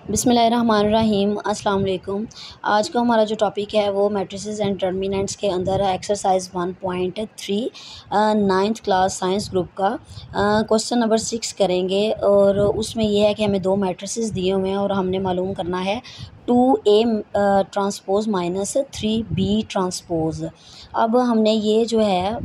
बिस्मिल्लाहिर्रहमानिर्रहीम अस्सलाम वालेकुम। आज का हमारा जो टॉपिक है वो मैट्रिसेस एंड डिटरमिनेंट्स के अंदर exercise 1.3 ninth class science group का क्वेश्चन नंबर 6 करेंगे। और उसमें यह है कि हमें दो मैट्रिसेस दिए हुए हैं और हमने मालूम करना है 2A transpose minus 3B transpose. अब हमने ये जो है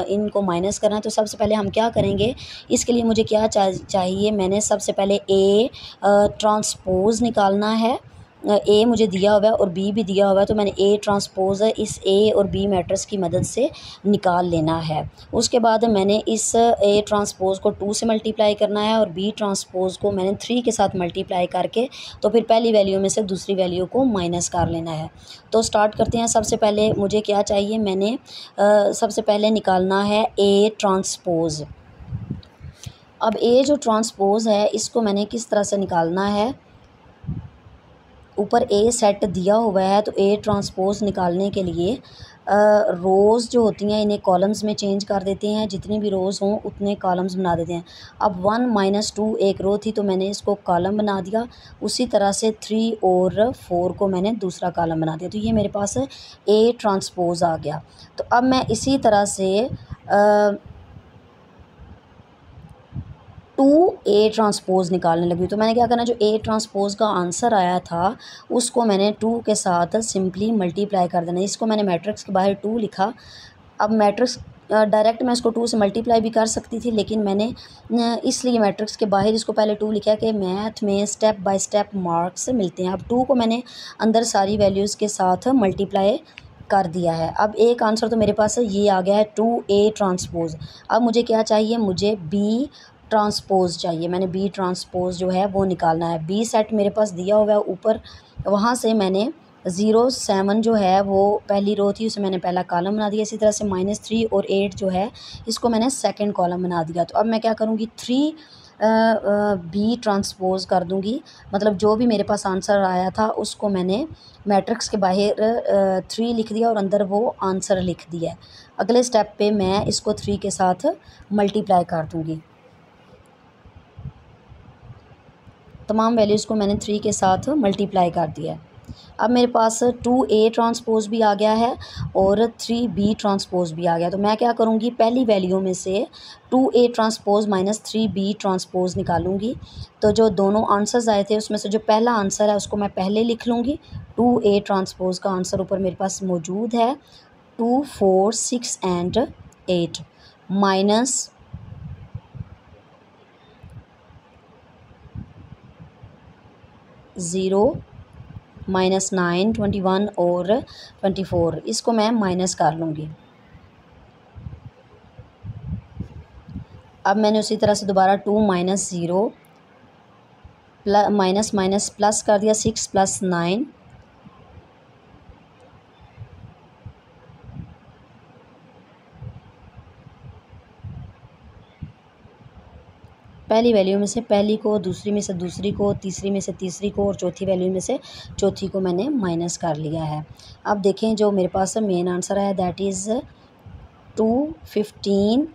इनको माइनस करना है, तो सबसे पहले हम क्या करेंगे, इसके लिए मुझे क्या चाहिए, मैंने सबसे पहले ए ट्रांसपोज़ निकालना है। ए मुझे दिया हुआ है और बी भी दिया हुआ है, तो मैंने ए ट्रांसपोज़ इस ए और बी मैट्रिक्स की मदद से निकाल लेना है। उसके बाद मैंने इस ए ट्रांसपोज़ को 2 से मल्टीप्लाई करना है और बी ट्रांसपोज़ को मैंने 3 के साथ मल्टीप्लाई करके तो फिर पहली वैल्यू में से दूसरी वैल्यू को माइनस कर लेना है। तो स्टार्ट करते हैं। सबसे पहले मुझे क्या चाहिए, मैंने सबसे पहले निकालना है ए ट्रांसपोज़। अब ए जो ट्रांसपोज़ है इसको मैंने किस तरह से निकालना है, ऊपर ए सेट दिया हुआ है, तो ए ट्रांसपोज़ निकालने के लिए रोज़ जो होती हैं इन्हें कॉलम्स में चेंज कर देते हैं, जितनी भी रोज़ हों उतने कॉलम्स बना देते हैं। अब 1 - 2 एक रो थी तो मैंने इसको कॉलम बना दिया, उसी तरह से 3 और 4 को मैंने दूसरा कॉलम बना दिया, तो ये मेरे पास ए ट्रांसपोज़ आ गया। तो अब मैं इसी तरह से 2A ट्रांसपोज़ निकालने लगी। तो मैंने क्या करना, जो ए ट्रांसपोज़ का आंसर आया था उसको मैंने 2 के साथ सिंपली मल्टीप्लाई कर देना। इसको मैंने मैट्रिक्स के बाहर 2 लिखा। अब मैट्रिक्स डायरेक्ट मैं इसको 2 से मल्टीप्लाई भी कर सकती थी, लेकिन मैंने इसलिए मैट्रिक्स के बाहर इसको पहले 2 लिखा कि मैथ में स्टेप बाय स्टेप मार्क्स मिलते हैं। अब 2 को मैंने अंदर सारी वैल्यूज़ के साथ मल्टीप्लाई कर दिया है। अब एक आंसर तो मेरे पास ये आ गया है 2A ट्रांसपोज़। अब मुझे क्या चाहिए, मुझे B ट्रांसपोज़ चाहिए। मैंने बी ट्रांसपोज़ जो है वो निकालना है। बी सेट मेरे पास दिया हुआ है ऊपर, वहाँ से मैंने 0 7 जो है वो पहली रो थी, उसे मैंने पहला कॉलम बना दिया। इसी तरह से -3 और 8 जो है इसको मैंने सेकंड कॉलम बना दिया। तो अब मैं क्या करूँगी, 3 बी ट्रांसपोज़ कर दूँगी, मतलब जो भी मेरे पास आंसर आया था उसको मैंने मैट्रिक्स के बाहर 3 लिख दिया और अंदर वो आंसर लिख दिया। अगले स्टेप पे मैं इसको 3 के साथ मल्टीप्लाई कर दूँगी। तमाम वैल्यूज़ को मैंने 3 के साथ मल्टीप्लाई कर दिया है। अब मेरे पास 2A ट्रांसपोज़ भी आ गया है और 3B ट्रांसपोज़ भी आ गया। तो मैं क्या करूँगी, पहली वैल्यू में से 2A transpose minus 3B transpose निकालूँगी। तो जो दोनों आंसर्स आए थे उसमें से जो पहला आंसर है उसको मैं पहले लिख लूँगी। 2A ट्रांसपोज़ का आंसर ऊपर मेरे पास मौजूद है 2 4 6 एंड 8 माइनस 0 -9 21 और 24, इसको मैं माइनस कर लूँगी। अब मैंने उसी तरह से दोबारा 2 - 0 माइनस माइनस प्लस कर दिया, 6 + 9 पहली वैल्यू में से पहली को, दूसरी में से दूसरी को, तीसरी में से तीसरी को और चौथी वैल्यू में से चौथी को मैंने माइनस कर लिया है। अब देखें जो मेरे पास मेन आंसर है that is 215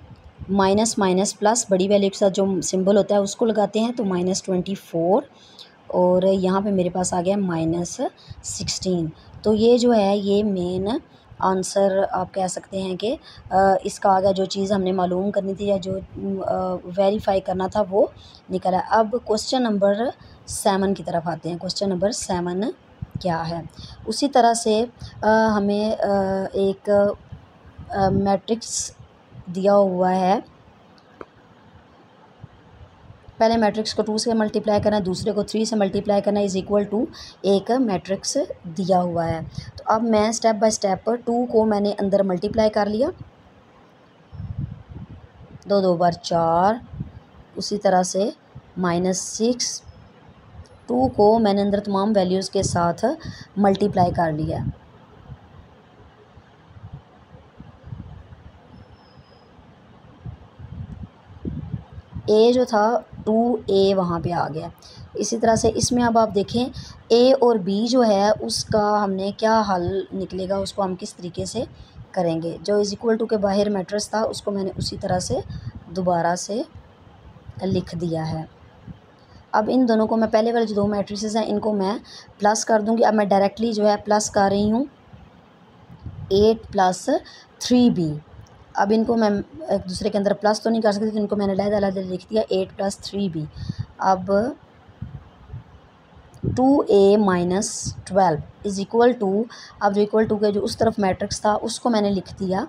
minus minus plus बड़ी वैल्यू के साथ जो सिंबल होता है उसको लगाते हैं तो -24 और यहाँ पे मेरे पास आ गया -16। तो ये जो है ये मेन आंसर आप कह सकते हैं कि इसका आगे जो चीज़ हमने मालूम करनी थी या जो वेरीफाई करना था वो निकला। अब क्वेश्चन नंबर 7 की तरफ आते हैं। क्वेश्चन नंबर 7 क्या है, उसी तरह से हमें एक मैट्रिक्स दिया हुआ है। पहले मैट्रिक्स को 2 से मल्टीप्लाई करना है, दूसरे को 3 से मल्टीप्लाई करना इज़ इक्वल टू एक मैट्रिक्स दिया हुआ है। तो अब मैं स्टेप बाय स्टेप 2 को मैंने अंदर मल्टीप्लाई कर लिया, 2 2 बार 4, उसी तरह से -6, 2 को मैंने अंदर तमाम वैल्यूज़ के साथ मल्टीप्लाई कर लिया। ए जो था 2A वहाँ पे आ गया। इसी तरह से इसमें अब आप देखें ए और बी जो है उसका हमने क्या हल निकलेगा, उसको हम किस तरीके से करेंगे। जो इज़ इक्वल टू के बाहर मैट्रिक्स था उसको मैंने उसी तरह से दोबारा से लिख दिया है। अब इन दोनों को मैं पहले वाले जो 2 मैट्रिसेस हैं इनको मैं प्लस कर दूँगी। अब मैं डायरेक्टली जो है प्लस कर रही हूँ 8 + 3b। अब इनको मैं एक दूसरे के अंदर प्लस तो नहीं कर सकती, तो इनको मैंने अलग-अलग लिख दिया 8 + 3b। अब 2a - 12 = टू, अब जो इक्वल टू के जो उस तरफ मैट्रिक्स था उसको मैंने लिख दिया।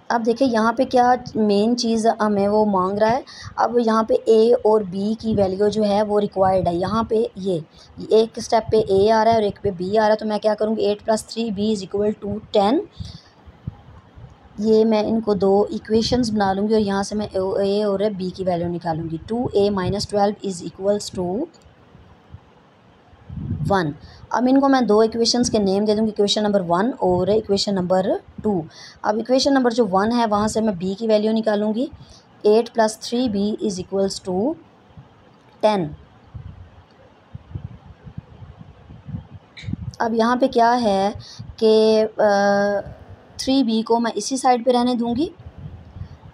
अब देखिए यहाँ पे क्या मेन चीज़ हमें वो मांग रहा है। अब यहाँ पे a और b की वैल्यू जो है वो रिक्वायर्ड है। यहाँ पे ये एक स्टेप पे a आ रहा है और एक पे b आ रहा है, तो मैं क्या करूँगी 8 + 3b = 10। ये मैं इनको 2 इक्वेशंस बना लूँगी और यहाँ से मैं a और b की वैल्यू निकालूँगी। 2a - 12 = 1। अब इनको मैं 2 इक्वेशंस के नेम दे दूँगी, इक्वेशन नंबर 1 और इक्वेशन नंबर 2। अब इक्वेशन नंबर जो 1 है वहाँ से मैं b की वैल्यू निकालूँगी। 8 + 3b = 10। अब यहाँ पे क्या है कि 3b को मैं इसी साइड पे रहने दूँगी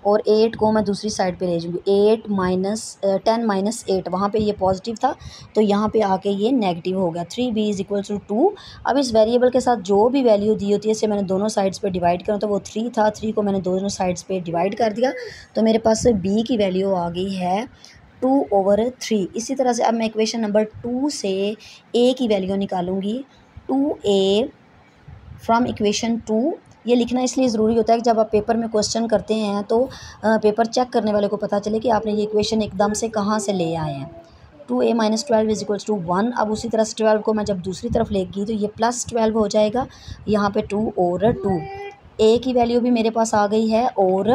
और 8 को मैं दूसरी साइड पे ले जाऊँगी। 10 - 8 वहाँ पे ये पॉजिटिव था, तो यहाँ पे आके ये नेगेटिव हो गया। 3b = 2। अब इस वेरिएबल के साथ जो भी वैल्यू दी होती है इसे मैंने दोनों साइड्स पे डिवाइड करा, तो वो 3 था, 3 को मैंने दोनों साइड्स पे डिवाइड कर दिया, तो मेरे पास b की वैल्यू आ गई है 2/3। इसी तरह से अब मैं इक्वेशन नंबर 2 से a की वैल्यू निकालूँगी। 2a from equation 2। ये लिखना इसलिए ज़रूरी होता है कि जब आप पेपर में क्वेश्चन करते हैं तो पेपर चेक करने वाले को पता चले कि आपने ये इक्वेशन एकदम से कहाँ से ले आए हैं। 2a - 12 = 1। अब उसी तरह से 12 को मैं जब दूसरी तरफ लेगी तो ये +12 हो जाएगा। यहाँ पे 2 और 2, a की वैल्यू भी मेरे पास आ गई है और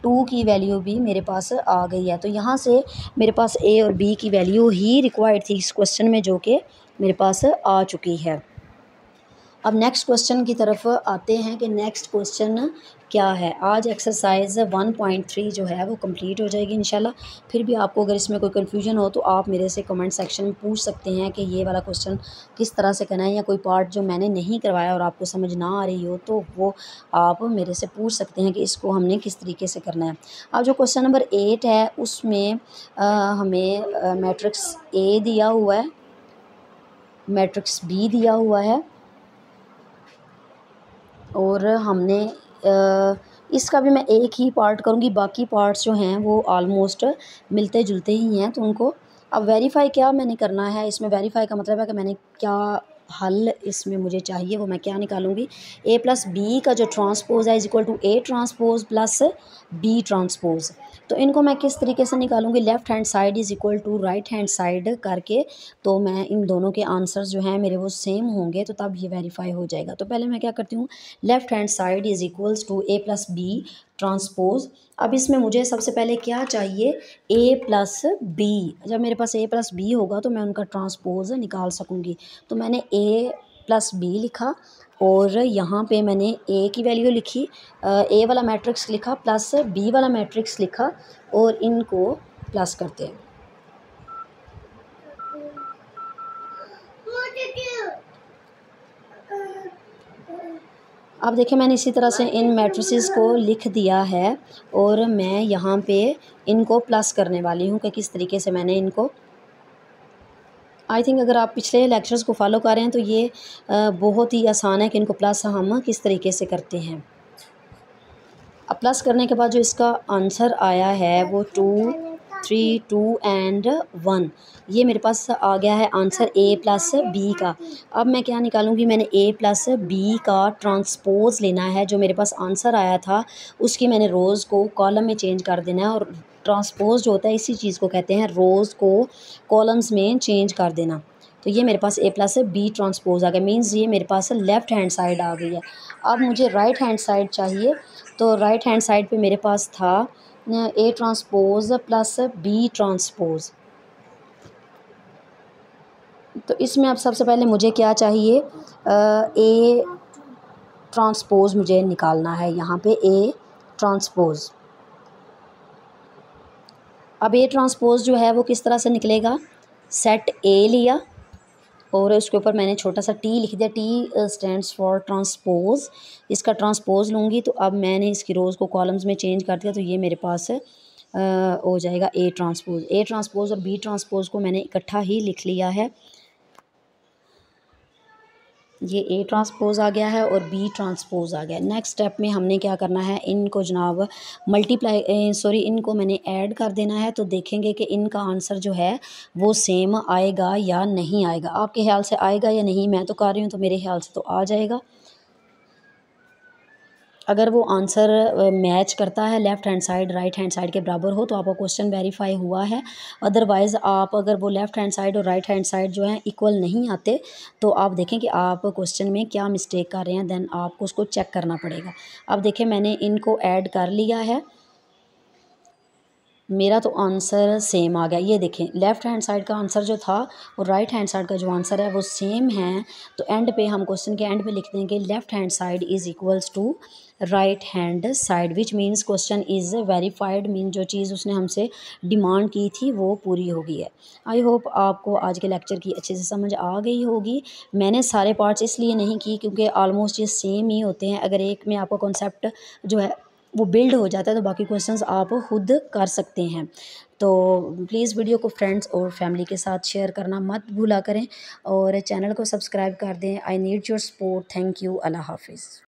2 की वैल्यू भी मेरे पास आ गई है। तो यहाँ से मेरे पास a और b की वैल्यू ही रिक्वायर्ड थी इस क्वेश्चन में, जो कि मेरे पास आ चुकी है। अब नेक्स्ट क्वेश्चन की तरफ आते हैं कि नेक्स्ट क्वेश्चन क्या है। आज एक्सरसाइज 1.3 जो है वो कंप्लीट हो जाएगी इंशाल्लाह। फिर भी आपको अगर इसमें कोई कन्फ्यूजन हो तो आप मेरे से कमेंट सेक्शन में पूछ सकते हैं कि ये वाला क्वेश्चन किस तरह से करना है, या कोई पार्ट जो मैंने नहीं करवाया और आपको समझ ना आ रही हो तो वो आप मेरे से पूछ सकते हैं कि इसको हमने किस तरीके से करना है। अब जो क्वेश्चन नंबर 8 है उसमें हमें मैट्रिक्स A दिया हुआ है, मैट्रिक्स B दिया हुआ है और हमने इसका भी मैं एक ही पार्ट करूँगी, बाकी पार्ट्स जो हैं वो ऑलमोस्ट मिलते जुलते ही हैं। तो उनको अब वेरीफ़ाई क्या मैंने करना है, इसमें वेरीफ़ाई का मतलब है कि मैंने क्या हल इसमें मुझे चाहिए वो मैं क्या निकालूँगी। a + b का जो ट्रांसपोज़ है = a ट्रांसपोज़ + b ट्रांसपोज़। तो इनको मैं किस तरीके से निकालूँगी, left hand side = right hand side करके, तो मैं इन दोनों के आंसर्स जो हैं मेरे वो सेम होंगे, तो तब ये वेरीफ़ाई हो जाएगा। तो पहले मैं क्या करती हूँ, left hand side = a + b transpose. अब इसमें मुझे सबसे पहले क्या चाहिए, a + b। जब मेरे पास a + b होगा तो मैं उनका ट्रांसपोज़ निकाल सकूँगी। तो मैंने a + b लिखा और यहाँ पे मैंने a की वैल्यू लिखी, a वाला मैट्रिक्स लिखा प्लस b वाला मैट्रिक्स लिखा और इनको प्लस करते हैं। अब देखिए मैंने इसी तरह से इन मैट्रिसेस को लिख दिया है और मैं यहाँ पे इनको प्लस करने वाली हूँ कि किस तरीके से मैंने इनको, आई थिंक अगर आप पिछले लेक्चर्स को फॉलो कर रहे हैं तो ये बहुत ही आसान है कि इनको प्लस हम किस तरीके से करते हैं। अब प्लस करने के बाद जो इसका आंसर आया है वो 2, 3, 2 एंड 1, ये मेरे पास आ गया है आंसर a + b का। अब मैं क्या निकालूंगी, मैंने a + b का ट्रांसपोज़ लेना है। जो मेरे पास आंसर आया था उसकी मैंने रोज़ को कॉलम में चेंज कर देना है, और ट्रांसपोज़ जो होता है इसी चीज़ को कहते हैं रोज़ को कॉलम्स में चेंज कर देना। तो ये मेरे पास a + b ट्रांसपोज़ आ गया, मीन्स ये मेरे पास लेफ़्ट हैंड साइड आ गई है। अब मुझे राइट हैंड साइड चाहिए, तो राइट हैंड साइड पे मेरे पास था a ट्रांसपोज़ + b ट्रांसपोज़। तो इसमें अब सबसे पहले मुझे क्या चाहिए, a ट्रांसपोज़ मुझे निकालना है, यहाँ पे a ट्रांसपोज़। अब a ट्रांसपोज़ जो है वो किस तरह से निकलेगा, सेट a लिया और उसके ऊपर मैंने छोटा सा t लिख दिया, t स्टैंड्स फॉर ट्रांसपोज़। इसका ट्रांसपोज़ लूँगी तो अब मैंने इसकी रोज़ को कॉलम्स में चेंज कर दिया, तो ये मेरे पास हो जाएगा ए ट्रांसपोज़। ए ट्रांसपोज़ और बी ट्रांसपोज़ को मैंने इकट्ठा ही लिख लिया है। ये ए ट्रांसपोज़ आ गया है और बी ट्रांसपोज़ आ गया। नेक्स्ट स्टेप में हमने क्या करना है, इनको जनाब इनको मैंने ऐड कर देना है। तो देखेंगे कि इनका आंसर जो है वो सेम आएगा या नहीं आएगा। आपके ख्याल से आएगा या नहीं? मैं तो कर रही हूँ तो मेरे ख्याल से तो आ जाएगा। अगर वो आंसर मैच करता है, left hand side right hand side के बराबर हो, तो आपका क्वेश्चन वेरीफाई हुआ है। अदरवाइज़ आप अगर वो लेफ़्ट हैंड साइड और राइट हैंड साइड जो हैं इक्वल नहीं आते, तो आप देखें कि आप क्वेश्चन में क्या मिस्टेक कर रहे हैं, देन आपको उसको चेक करना पड़ेगा। अब देखें मैंने इनको ऐड कर लिया है, मेरा तो आंसर सेम आ गया। ये देखें लेफ़्ट हैंड साइड का आंसर जो था और राइट हैंड साइड का जो आंसर है वो सेम है। तो एंड पे हम क्वेश्चन के एंड पे लिख देंगे left hand side is equals to right hand side, which means question is verified, mean जो चीज़ उसने हमसे डिमांड की थी वो पूरी हो गई है। आई होप आपको आज के लेक्चर की अच्छे से समझ आ गई होगी। मैंने सारे पार्ट्स इसलिए नहीं की क्योंकि ऑलमोस्ट ये सेम ही होते हैं। अगर एक में आपका कॉन्सेप्ट जो है वो बिल्ड हो जाता है तो बाकी क्वेश्चंस आप खुद कर सकते हैं। तो प्लीज़ वीडियो को फ्रेंड्स और फैमिली के साथ शेयर करना मत भूला करें और चैनल को सब्सक्राइब कर दें। I need your support. Thank you. अल्लाह हाफिज़।